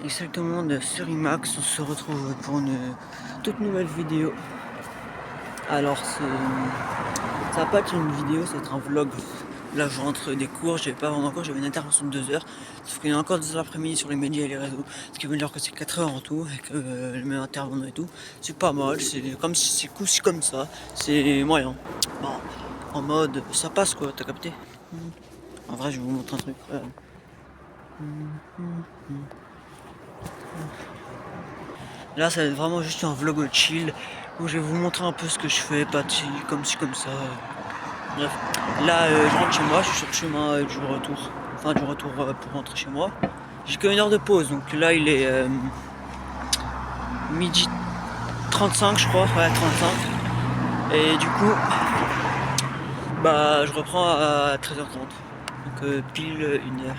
Et salut tout le monde, sur IMAX, on se retrouve pour une toute nouvelle vidéo. Alors ça va pas être une vidéo, ça va être un vlog. Là je rentre des cours, j'avais pas vraiment cours, j'avais une intervention de 2 heures. Sauf qu'il y a encore 2 heures l'après-midi sur les médias et les réseaux. Ce qui veut dire que c'est 4 heures en tout, avec le même intervenant et tout. C'est pas mal, c'est comme si c'est cool, comme ça, c'est moyen. Bon, en mode ça passe quoi, t'as capté? En vrai je vais vous montrer un truc. Là, ça va être vraiment juste un vlog chill où je vais vous montrer un peu ce que je fais, pas chill, comme ci, comme ça. Bref, là, je rentre chez moi, je suis sur le chemin du retour. Enfin, du retour pour rentrer chez moi. J'ai qu'une heure de pause, donc là, il est midi 35, je crois, ouais, 35. Et du coup, bah, je reprends à 13h30. Donc, pile une heure.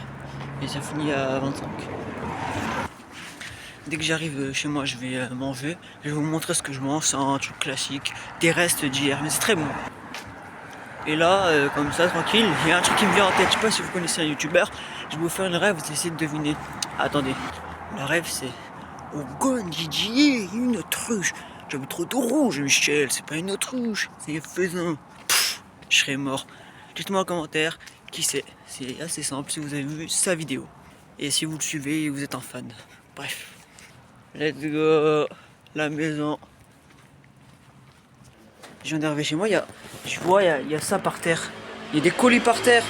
Et ça finit à 25. Dès que j'arrive chez moi, je vais manger. Je vais vous montrer ce que je mange. C'est un truc classique, des restes d'hier, mais c'est très bon. Et là, comme ça, tranquille, il y a un truc qui me vient en tête. Je sais pas si vous connaissez un youtubeur. Je vais vous faire une rêve, vous essayez de deviner. Attendez, la rêve c'est: au gon Didier, une autruche. J'avais trop de rouge, Michel. C'est pas une autruche, c'est un faisin. Je serais mort. Dites-moi en commentaire qui c'est. C'est assez simple si vous avez vu sa vidéo. Et si vous le suivez, vous êtes un fan. Bref. Let's go. La maison. Je viens d'arriver chez moi, tu vois, il y a ça par terre. Il y a des colis par terre.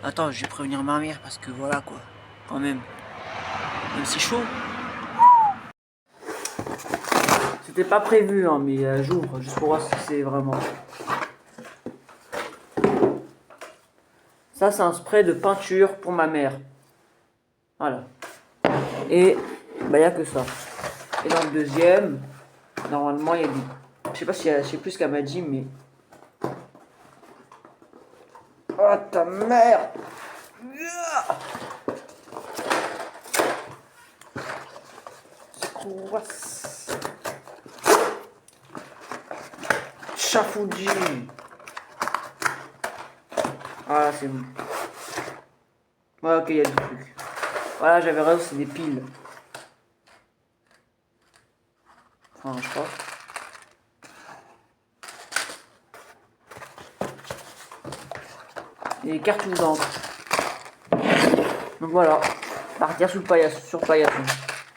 Attends, je vais prévenir ma mère parce que voilà quoi. Quand même. Même si chaud. C'était pas prévu, hein, mais j'ouvre juste pour voir si c'est vraiment. Ça, c'est un spray de peinture pour ma mère. Voilà. Et bah, il n'y a que ça. Et dans le deuxième, normalement, il y a des. Je sais pas si je sais plus ce qu'elle m'a dit, mais. Oh ta mère! Quoi? Chafoudi. Ah, c'est bon. Ouais, ok, il y a des trucs. Voilà, j'avais raison, c'est des piles. Enfin, je crois. Et des cartouches d'encre. Donc voilà. Partir sur le paillasson.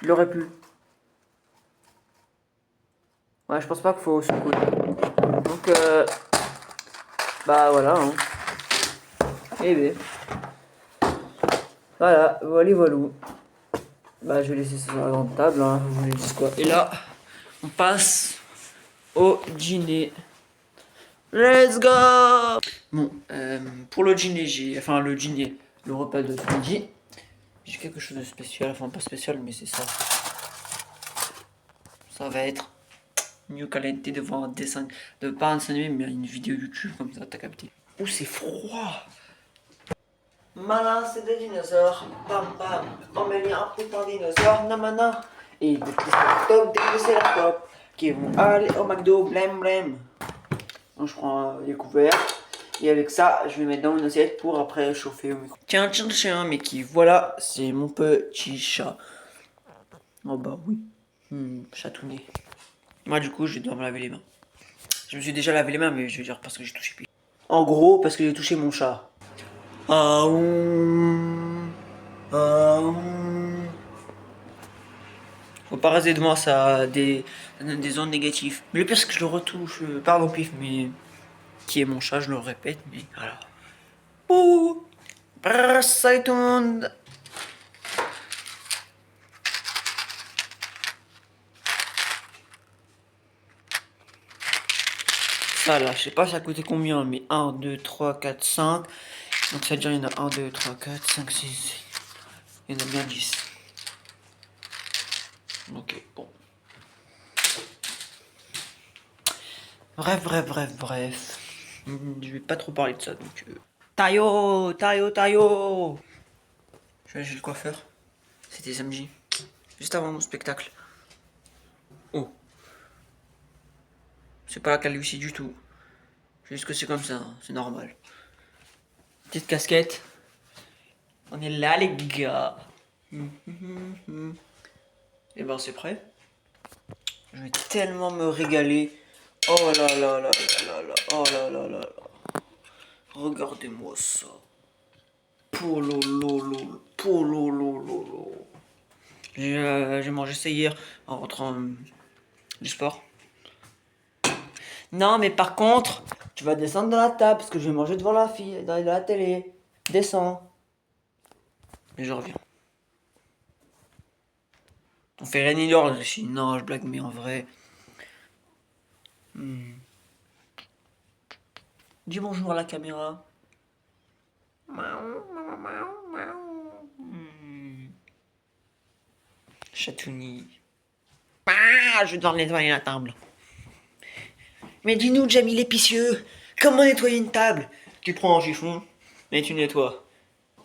Il aurait pu. Ouais, je pense pas qu'il faut secouer. Donc, bah voilà. Hein. Et bien. Voilà, voilà. Bah, je vais laisser ça sur la grande table. Hein. Vous voulez dire quoi? Et là, on passe au dîner. Let's go! Bon, pour le dîner, le repas de midi, j'ai quelque chose de spécial. Enfin, pas spécial, mais c'est ça. Ça va être New Calente devant un dessin, pas un dessin animé, mais une vidéo YouTube, comme ça, t'as capté. Oh, c'est froid! Malin, c'est des dinosaures, bam bam, emmène un putain de dinosaure, namana, et des petits stop, des cératopes, qui vont aller au McDo, blême blême. Donc je prends les couverts, et avec ça, je vais mettre dans une assiette pour après chauffer au micro. Tiens, mais qui, voilà, c'est mon petit chat. Oh bah oui, chatounet. Moi du coup, je vais devoir me laver les mains. Je me suis déjà lavé les mains, mais je veux dire parce que j'ai touché plus. En gros, parce que j'ai touché mon chat. Ah Faut pas raser de moi, ça a des ondes négatives. Mais le pire, c'est que je le retouche, pardon pif, mais qui est mon chat, je le répète, mais voilà. Ouh, salut tout le monde. Ça là, je sais pas ça a coûté combien, mais 1, 2, 3, 4, 5. Donc ça veut dire il y en a 1, 2, 3, 4, 5, 6. Il y en a bien 10. Ok, bon. Bref. Je vais pas trop parler de ça, donc... Tayo. Je suis allé chez le coiffeur. C'était samedi. Juste avant mon spectacle. Oh. C'est pas la calvitie du tout. Juste que c'est comme ça, hein, c'est normal. Petite casquette. On est là les gars. Et ben c'est prêt. Je vais tellement me régaler. Oh là là là là là là. Oh là là là là. Regardez-moi ça. Polololo. Polololo. J'ai mangé ça hier en rentrant du sport. Non, mais par contre, tu vas descendre de la table parce que je vais manger devant la fille, dans la télé. Descends. Et je reviens. On fait Reine Lord. Non, je blague, mais en vrai. Dis bonjour à la caméra. Chatouni. Ah, je vais devoir nettoyer la table. Mais dis-nous, Jamie l'épicieux, comment nettoyer une table? Tu prends un chiffon et tu nettoies.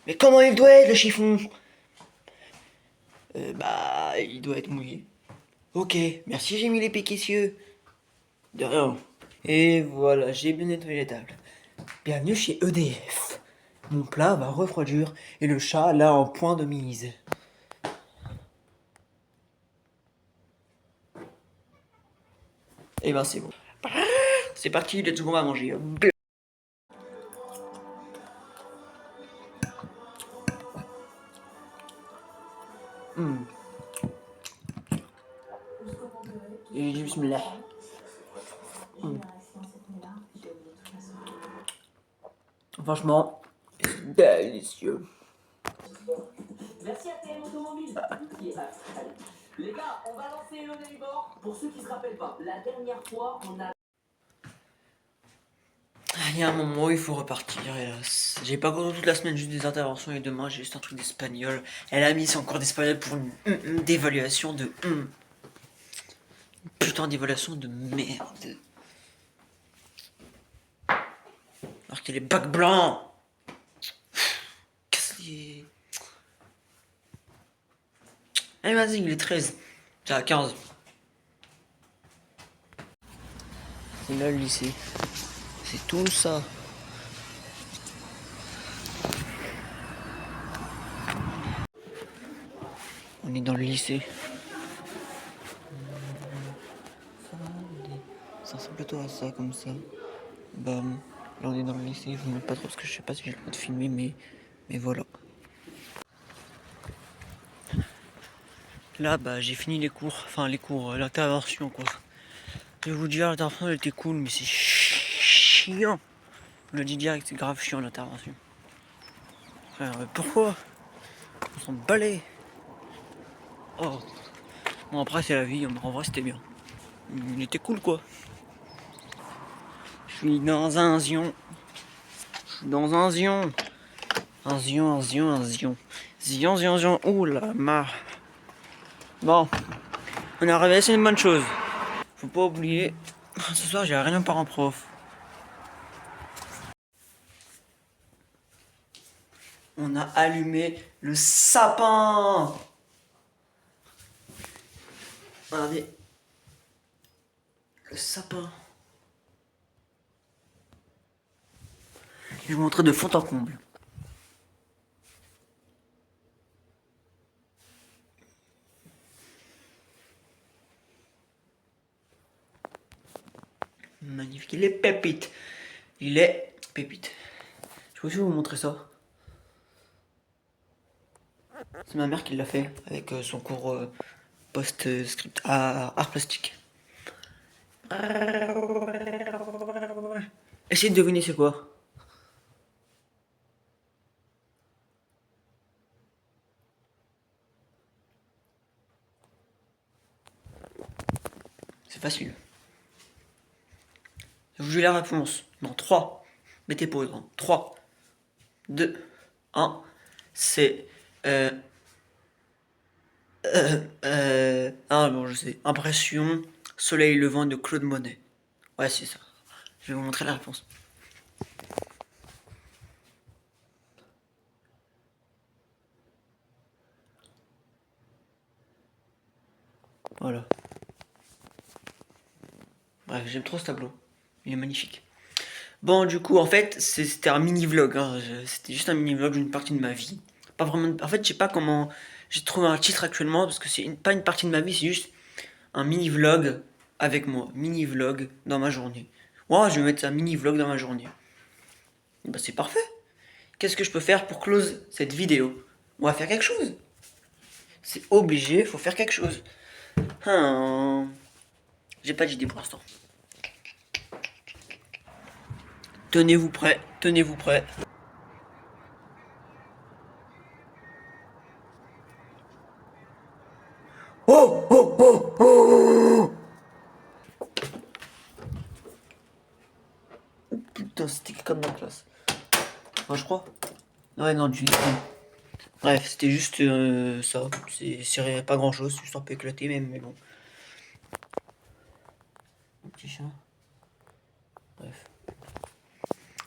Mais comment il doit être le chiffon? Bah, il doit être mouillé. Ok, merci Jamie l'épicieux. De rien. Et voilà, j'ai bien nettoyé les tables. Bienvenue chez EDF. Mon plat va refroidir et le chat là en point de mise. Et ben c'est bon. C'est parti, let's go, on va manger. Et j'ai bismillah. Franchement, c'est délicieux. Merci à TM Automobile. Allez. Les gars, on va lancer le Nélibor. Pour ceux qui se rappellent pas, la dernière fois, on a... Il y a un moment où il faut repartir, hélas. J'ai pas cours toute la semaine, juste des interventions, et demain j'ai juste un truc d'espagnol. Elle a mis son cours d'espagnol pour une d'évaluation de putain d'évaluation de merde. Alors qu'il est bac blanc. Qu'est-ce. Allez, vas-y, il est 13. C'est à 15. C'est là le lycée. C'est tout ça. On est dans le lycée. Ça ressemble plutôt à ça, comme ça. Bam. Là, on est dans le lycée. Je vous montre pas trop parce que je sais pas si j'ai le droit de filmer, mais voilà. Là, bah, j'ai fini les cours. Enfin, les cours, l'intervention, quoi. Je vais vous dire, l'intervention, elle était cool, mais c'est chiant. Je le dis direct, c'est grave chiant, l'intervention. Frère, mais pourquoi? On s'en balait. Oh. Bon, après, c'est la vie. En vrai, c'était bien. Il était cool, quoi. Je suis dans un zion. Je suis dans un zion. Un zion, un zion, un zion. Zion, zion, zion. Ouh la marre. Bon. On a révélé une bonne chose. Faut pas oublier. Ce soir, j'ai rien par un prof. On a allumé le sapin. Regardez. Le sapin. Je vais vous montrer de fond en comble. Magnifique. Il est pépite. Il est pépite. Je vais aussi vous montrer ça. C'est ma mère qui l'a fait avec son cours post-script à art plastique. Essayez de deviner c'est quoi. C'est facile. Je vous dis la réponse. Dans 3. Mettez pause. 3, 2, 1. C'est... Ah bon, je sais. Impression, soleil levant de Claude Monet. Ouais, c'est ça. Je vais vous montrer la réponse. Voilà. Bref, j'aime trop ce tableau. Il est magnifique. Bon, du coup, en fait, c'était un mini-vlog. Hein. C'était juste un mini-vlog d'une partie de ma vie. pas vraiment. En fait, je sais pas comment. J'ai trouvé un titre actuellement parce que c'est pas une partie de ma vie, c'est juste un mini vlog avec moi. Mini vlog dans ma journée. Ouais, je vais mettre ça, mini vlog dans ma journée. Bah, c'est parfait. Qu'est-ce que je peux faire pour close cette vidéo? On va faire quelque chose. C'est obligé, faut faire quelque chose. J'ai pas d'idée pour l'instant. Tenez-vous prêts, tenez-vous prêts. Oh, oh, oh, oh! Putain, c'était comme dans la classe. Moi, je crois. Ouais, non, du Bref, c'était juste ça. C'est pas grand chose, c'est juste un peu éclaté, même, mais bon. Un petit chat. Bref.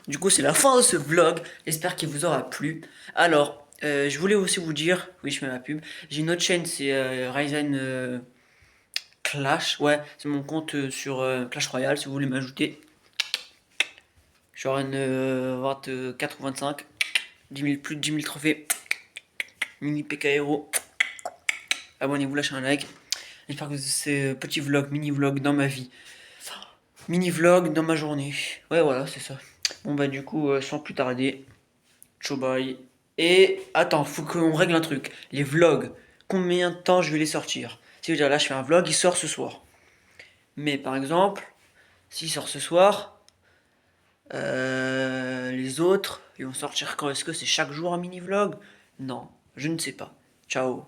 Du coup, c'est la fin de ce vlog. J'espère qu'il vous aura plu. Alors, je voulais aussi vous dire, oui, je fais ma pub. J'ai une autre chaîne, c'est Ryzen Clash. Ouais, c'est mon compte sur Clash Royale. Si vous voulez m'ajouter, j'aurai une 24 ou 25. 10 000, plus de 10 000 trophées. Mini PK Hero. Abonnez-vous, lâchez un like. J'espère que ce petit vlog, mini vlog dans ma vie. Mini vlog dans ma journée. Ouais, voilà, c'est ça. Bon, bah, du coup, sans plus tarder, ciao, bye. Et attends, faut qu'on règle un truc. Les vlogs, combien de temps je vais les sortir? C'est-à-dire, là, je fais un vlog, il sort ce soir. Mais par exemple, s'il sort ce soir, les autres, ils vont sortir quand? Est-ce que c'est chaque jour un mini vlog? Non, je ne sais pas. Ciao.